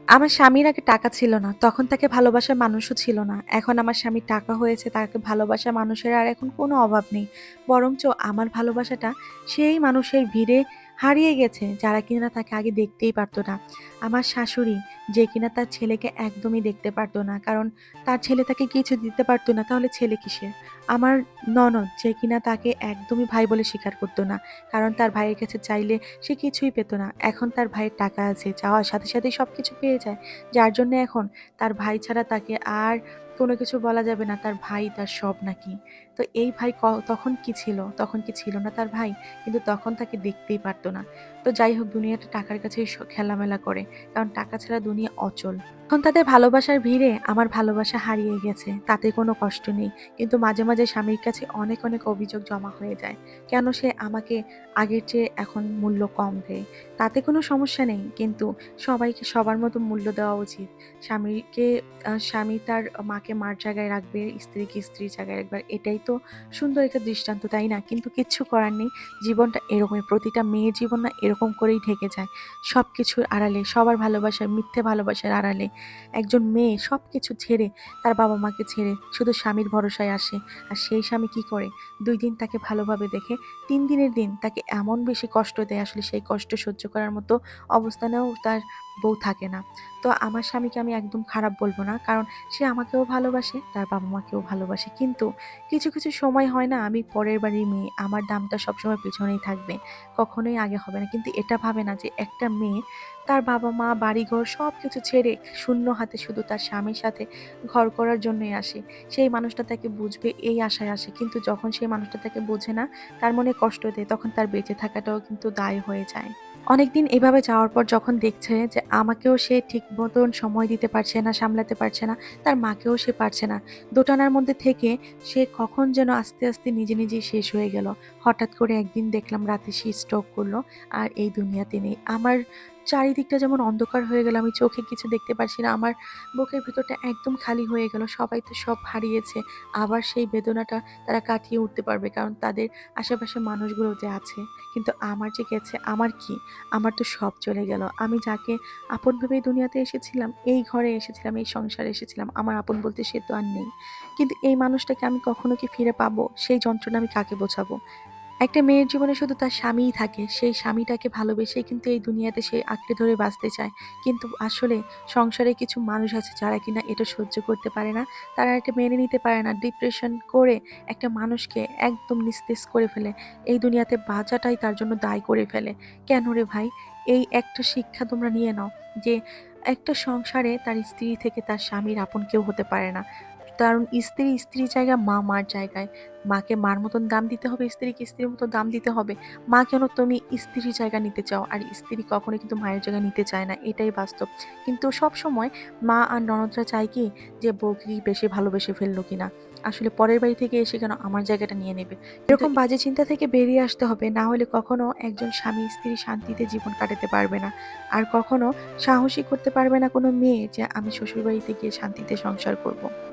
আমার স্বামীর আগে টাকা ছিল না। তখন তাকে ভালোবাসার মানুষও ছিল না। এখন আমার স্বামীর টাকা হয়েছে, তাকে ভালোবাসার মানুষের আর এখন কোনো অভাব নেই। বরঞ্চ আমার ভালোবাসাটা সেই মানুষের ভিড়ে হারিয়ে গেছে, যারা কিনা তাকে আগে দেখতেই পারত না। আমার শাশুড়ি, যে কিনা তার ছেলেকে একদমই দেখতে পারত না। কারণ তার ছেলে তাকে কিছু দিতে পারত না, তাহলে ছেলে কিসের? আমার ননদ, যে কিনা তাকে একদমই ভাই বলে স্বীকার করত না। কারণ তার ভাইয়ের কাছে চাইলে সে কিছুই পেত না। এখন তার ভাইয়ের টাকা আছে, চাওয়ার সাথে সাথেই সবকিছু পেয়ে যায়। যার জন্য এখন তার ভাই ছাড়া তাকে আর কোনো কিছু বলা যাবে না। তার ভাই তার সব নাকি। তো এই ভাই তখন কি ছিল? তখন কি ছিল না তার ভাই? কিন্তু তখন তাকে দেখতেই পারত না। তো যাই হোক, দুনিয়াটা টাকার কাছেই খেলামেলা করে। কারণ টাকা ছাড়া দুনিয়া অচল। এখন তাদের ভালোবাসার ভিড়ে আমার ভালোবাসা হারিয়ে গেছে। তাতে কোনো কষ্ট নেই। কিন্তু মাঝে, মাঝে স্বামীর কাছে অনেক, অনেক অভিযোগ জমা হয়ে যায়। কেন সে আমাকে আগের চেয়ে এখন মূল্য কম দেয়? তাতে কোনো সমস্যা নেই। কিন্তু সবাইকে সবার মতো মূল্য দেওয়া উচিত। স্বামীকে স্বামী তার মাকে মার জায়গায় রাখবে, স্ত্রীকে স্ত্রীর জায়গায় রাখবে। আর এটাই তো সুন্দর একটা দৃষ্টান্ত, তাই না? কিন্তু কিচ্ছু করার নেই। জীবনটা এরকমই। প্রতিটা মেয়ের জীবন না এরকম করেই ঢেকে যায়। সবকিছুর আড়ালে, সবার ভালোবাসার মিথ্যে ভালোবাসার আড়ালে একজন মেয়ে সবকিছু ছেড়ে, তার বাবা-মাকে ছেড়ে শুধু স্বামীর ভরসায় আসে। আর সেই স্বামী কি করে? ২ দিন তাকে ভালোভাবে দেখে, ৩ দিনের দিন তাকে এমন বেশি কষ্ট দেয়, আসলে সেই কষ্ট সহ্য করার মতো অবস্থানেও তার বউ থাকে না। তো আমার স্বামীকে আমি একদম খারাপ বলব না। কারণ সে আমাকেও ভালোবাসে, তার বাবা-মাকেও ভালোবাসে। কিন্তু কিছু, কিছু সময় হয় না, আমি পরের বাড়ির মেয়ে, আমার দামটা সবসময় পেছনেই থাকবে। কখনোই আগে হবে না। কিন্তু এটা ভাবে না যে একটা মেয়ে তার বাবা-মা, বাড়িঘর সবকিছু ছেড়ে শূন্য হাতে শুধু তার স্বামীর সাথে ঘর করার জন্যই আসে। সেই মানুষটা তাকে বুঝবে এই আশায় আসে। কিন্তু যখন সেই মানুষটা তাকে বোঝে না, তার মনে কষ্ট দেয়, তখন তার বেঁচে থাকাটাও কিন্তু দায় হয়ে যায়। অনেকদিন এভাবে যাওয়ার পর যখন দেখছে যে আমাকেও সে ঠিক মতন সময় দিতে পারছে না, সামলাতে পারছে না, তার মাকেও সে পারছে না। দোটানার মধ্যে থেকে সে কখন যেন আস্তে, আস্তে নিজে, নিজেই শেষ হয়ে গেল। হঠাৎ করে একদিন দেখলাম রাতে সে স্ট্রোক করল আর এই দুনিয়াতে নেই। আমার চারিদিকটা যেমন অন্ধকার হয়ে গেল, আমি চোখে কিছু দেখতে পারছি না। আমার বুকের ভিতরটা একদম খালি হয়ে গেল। সবাই তো সব হারিয়েছে। আবার সেই বেদনাটা তারা কাটিয়ে উঠতে পারবে। কারণ তাদের আশেপাশের মানুষগুলো যে আছে। কিন্তু আমার যে গেছে, আমার কি? আমার তো সব চলে গেল। আমি যাকে আপন ভেবেই দুনিয়াতে এসেছিলাম, এই ঘরে এসেছিলাম, এই সংসারে এসেছিলাম, আমার আপন বলতে সে তো আর নেই। কিন্তু এই মানুষটাকে আমি কখনো কি ফিরে পাবো? সেই যন্ত্রণা আমি কাকে বোঝাবো? একটা মেয়ের জীবনে শুধু তার স্বামীই থাকে। সেই স্বামীটাকে ভালোবেসেই কিন্তু এই দুনিয়াতে সে আঁকড়ে ধরে বাঁচতে চায়। কিন্তু আসলে সংসারে কিছু মানুষ আছে যারা কিনা এটা সহ্য করতে পারে না। তারা এটা মেনে নিতে পারে না। ডিপ্রেশন করে একটা মানুষকে একদম নিস্তেজ করে ফেলে। এই দুনিয়াতে বাঁচাটাই তার জন্য দায় করে ফেলে। কেন রে ভাই? এই একটা শিক্ষা তোমরা নিয়ে নাও যে একটা সংসারে তার স্ত্রী থেকে তার স্বামীর আপন কেউ হতে পারে না। কারণ স্ত্রী স্ত্রীর জায়গায়, মা মার জায়গায়। মাকে মার মতন দাম দিতে হবে, স্ত্রীকে স্ত্রীর মতো দাম দিতে হবে। মা কেন তুমি স্ত্রীর জায়গা নিতে চাও? আর স্ত্রী কখনোই কিন্তু মায়ের জায়গা নিতে চায় না। এটাই বাস্তব। কিন্তু সবসময় মা আর ননদরা চায় কি যে বউকে কি বেশি ভালোবেসে ফেললো কিনা। আসলে পরের বাড়ি থেকে এসে কেন আমার জায়গাটা নিয়ে নেবে? কিন্তু এরকম বাজে চিন্তা থেকে বেরিয়ে আসতে হবে। না হলে কখনো একজন স্বামী স্ত্রী শান্তিতে জীবন কাটাতে পারবে না। আর কখনো সাহসী করতে পারবে না কোনো মেয়ে যে আমি শ্বশুরবাড়িতে গিয়ে শান্তিতে সংসার করব।